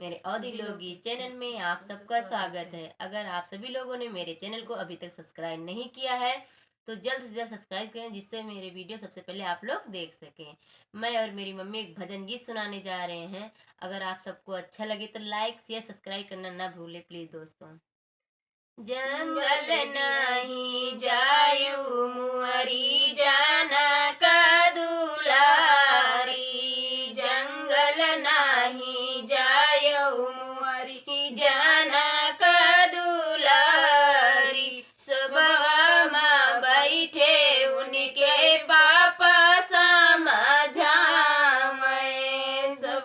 मेरे औदी लोगी चैनल में आप सबका स्वागत है। अगर आप सभी लोगों ने मेरे चैनल को अभी तक सब्सक्राइब नहीं किया है तो जल्द से जल्द सब्सक्राइब करें, जिससे मेरे वीडियो सबसे पहले आप लोग देख सकें। मैं और मेरी मम्मी एक भजन गीत सुनाने जा रहे हैं। अगर आप सबको अच्छा लगे तो लाइक शेयर सब्सक्राइब करना ना भूले प्लीज दोस्तों। जंगल नहीं जायू मुअरी जाना का दुलारी, जंगल नहीं जायू मुअरी जाना का दुलारी। सुबह में बैठे उनके पापा समझावे, सब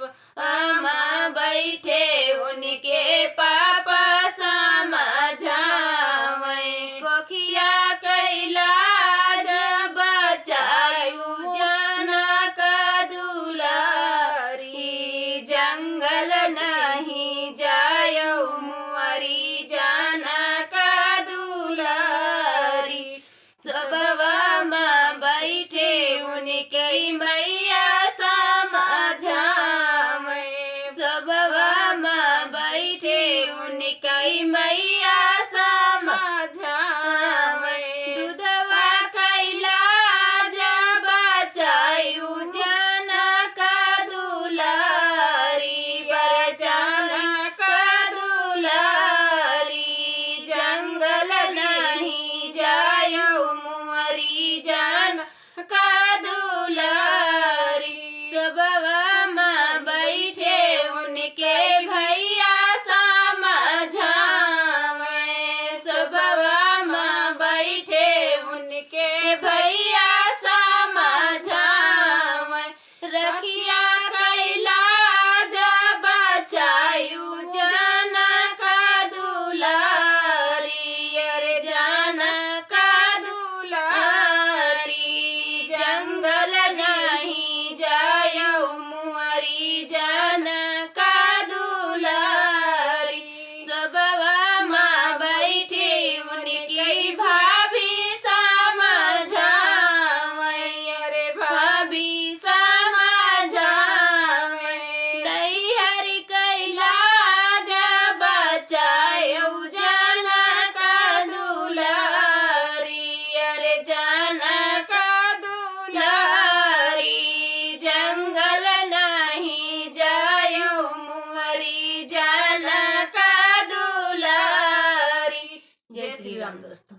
में बैठे उनके पापा कोखिया कैला जब बचायु जनक दुलारी, जंगल नहीं जायु मुअरी जनक दुलारी। सबवा में बैठे उनकी मैया समझावे, सबवा